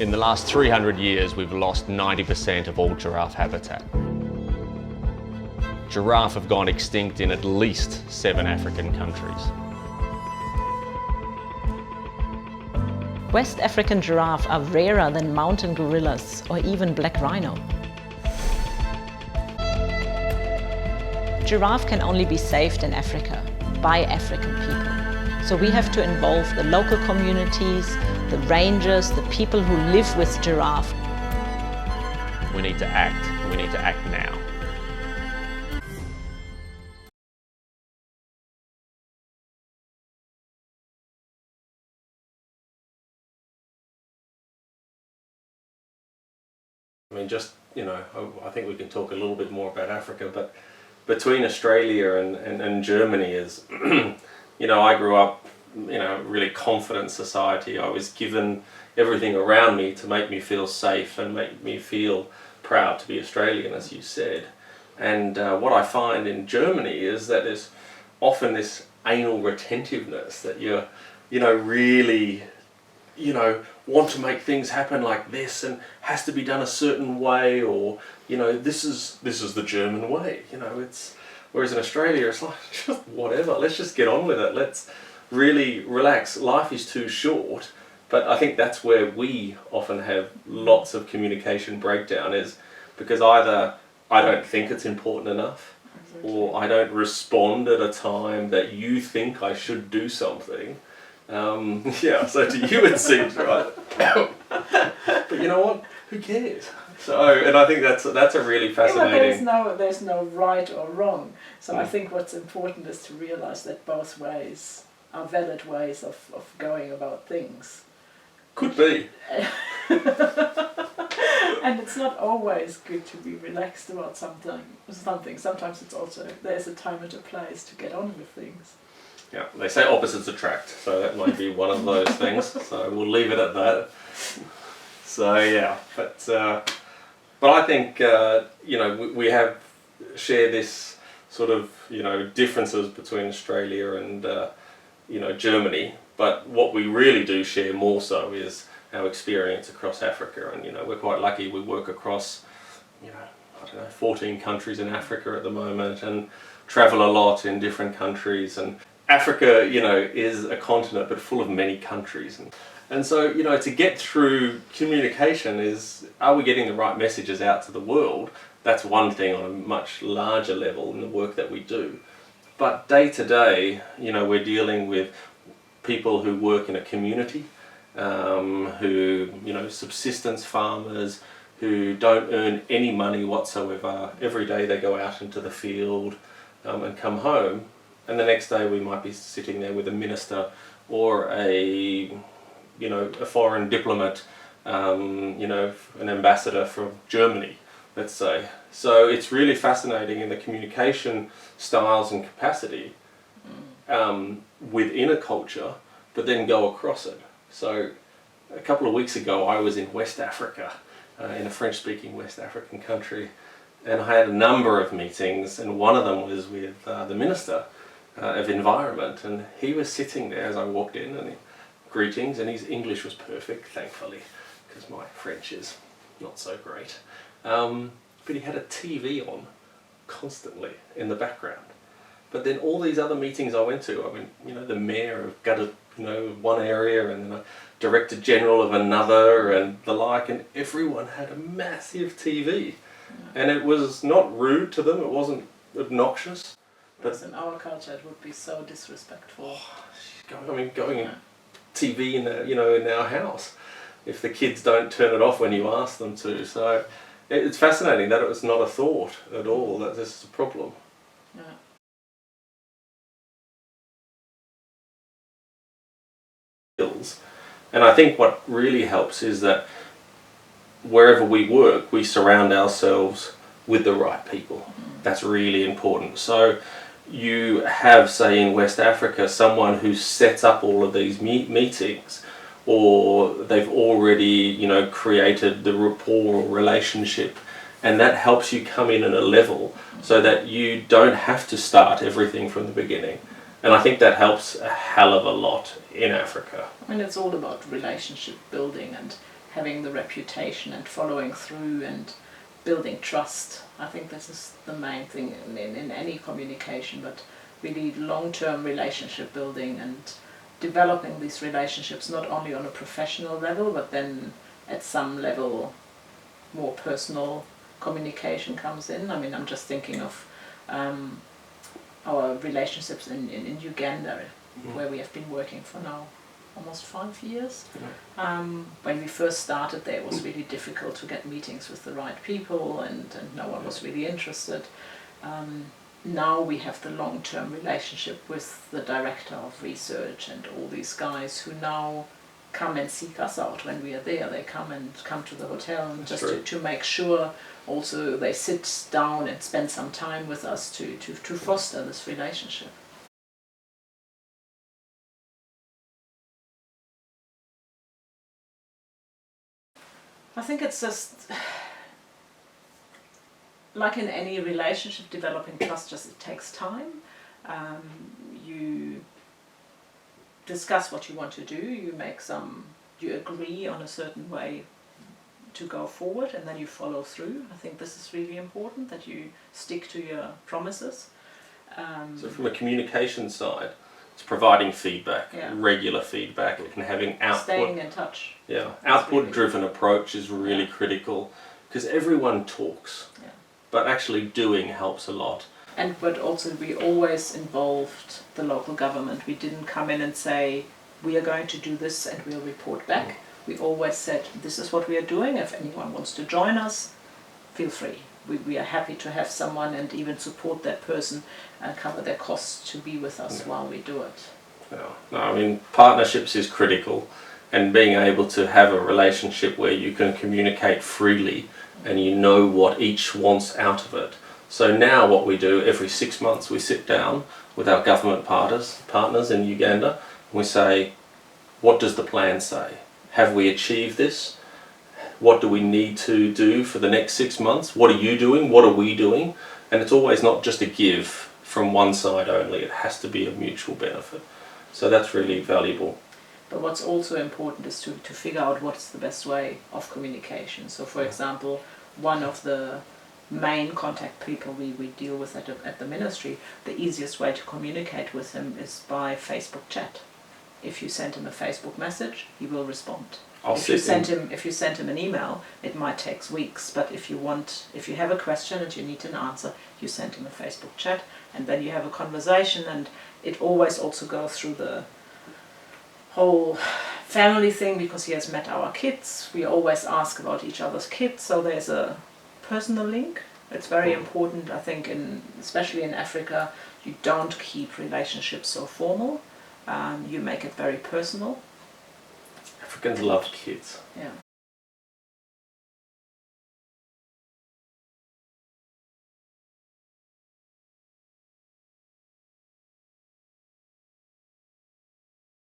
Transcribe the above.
In the last 300 years, we've lost 90% of all giraffe habitat. Giraffe have gone extinct in at least 7 African countries. West African giraffe are rarer than mountain gorillas or even black rhino. Giraffe can only be saved in Africa by African people. So we have to involve the local communities, the rangers, the people who live with giraffe. We need to act. We need to act now. I mean, just, I think we can talk a little bit more about Africa, but between Australia and Germany is, I grew up, a really confident society. I was given everything around me to make me feel safe and make me feel proud to be Australian, as you said. And what I find in Germany is that there's often this anal retentiveness that you're, really, want to make things happen like this and has to be done a certain way, or this is the German way. Whereas in Australia it's like, just whatever, let's just get on with it, let's really relax. Life is too short. But I think that's where we often have lots of communication breakdown, is because either I don't think it's important enough, or I don't respond at a time that you think I should do something. So to you it seems right. But you know what? Who cares? So, and I think that's a really fascinating. There's no right or wrong. So I think what's important is to realize that both ways are valid ways of going about things. Could be. And it's not always good to be relaxed about something. Sometimes it's also, there's a time and a place to get on with things. Yeah, they say opposites attract, so that might be one of those things. So we'll leave it at that. So yeah, but I think we have share this sort of differences between Australia and Germany. But what we really do share more so is our experience across Africa, and we're quite lucky. We work across 14 countries in Africa at the moment, and travel a lot in different countries. And Africa, is a continent but full of many countries, and so to get through communication is, are we getting the right messages out to the world? That's one thing on a much larger level in the work that we do. But day to day, we're dealing with people who work in a community, who, subsistence farmers, who don't earn any money whatsoever. Every day they go out into the field and come home, and the next day we might be sitting there with a minister or a foreign diplomat, an ambassador from Germany, let's say. So it's really fascinating in the communication styles and capacity within a culture, but then go across it. So a couple of weeks ago I was in West Africa, in a French-speaking West African country, and I had a number of meetings, and one of them was with the Minister of Environment, and he was sitting there as I walked in, and greetings, and his English was perfect, thankfully, because my French is not so great. But he had a TV on constantly in the background. But then all these other meetings I went to, the mayor of Gutted, one area, and then a director general of another, and the like, and everyone had a massive TV. And it was not rude to them, it wasn't obnoxious. But in our culture it would be so disrespectful. Going TV in our house, if the kids don't turn it off when you ask them to. So it's fascinating that it was not a thought at all, that this is a problem. Yeah. And I think what really helps is that wherever we work, we surround ourselves with the right people. That's really important. So you have, say in West Africa, someone who sets up all of these meetings, or they've already created the rapport or relationship, and that helps you come in at a level so that you don't have to start everything from the beginning. And I think that helps a hell of a lot in Africa. It's all about relationship building and having the reputation and following through and building trust. I think this is the main thing in any communication, but really long-term relationship building and developing these relationships not only on a professional level, but then at some level more personal communication comes in. I mean, I'm just thinking of our relationships in Uganda, where we have been working for now almost 5 years. When we first started there, it was really difficult to get meetings with the right people, and no one was really interested. Now we have the long-term relationship with the director of research and all these guys who now come and seek us out when we are there. They come to the hotel and just to make sure also they sit down and spend some time with us to foster this relationship. I think it's just like in any relationship, developing trust just it takes time. You discuss what you want to do, you agree on a certain way to go forward, and then you follow through. I think this is really important, that you stick to your promises. So from a communication side, it's providing feedback, Yeah. regular feedback, and having output. Staying in touch. Yeah, output-driven approach is really critical, because everyone talks, but actually doing helps a lot. But also we always involved the local government. We didn't come in and say, we are going to do this and we'll report back. We always said, this is what we are doing. If anyone wants to join us, feel free. We are happy to have someone and even support that person and cover their costs to be with us while we do it. Yeah. No, I mean, partnerships is critical, and being able to have a relationship where you can communicate freely and you know what each wants out of it. So now what we do, every 6 months we sit down with our government partners in Uganda, and we say, what does the plan say? Have we achieved this? What do we need to do for the next 6 months? What are you doing? What are we doing? And it's always not just a give from one side only, it has to be a mutual benefit. So that's really valuable. But what's also important is to figure out what's the best way of communication. So for example, one of the main contact people we deal with at the ministry, the easiest way to communicate with him is by Facebook chat. If you send him a Facebook message, he will respond. If you send him an email, it might take weeks, but if you have a question and you need an answer, you send him a Facebook chat, and then you have a conversation, and it always also goes through the whole family thing, because he has met our kids. We always ask about each other's kids, so there's a personal link. It's very important, I think, especially in Africa, you don't keep relationships so formal. You make it very personal. Africans love kids. Yeah.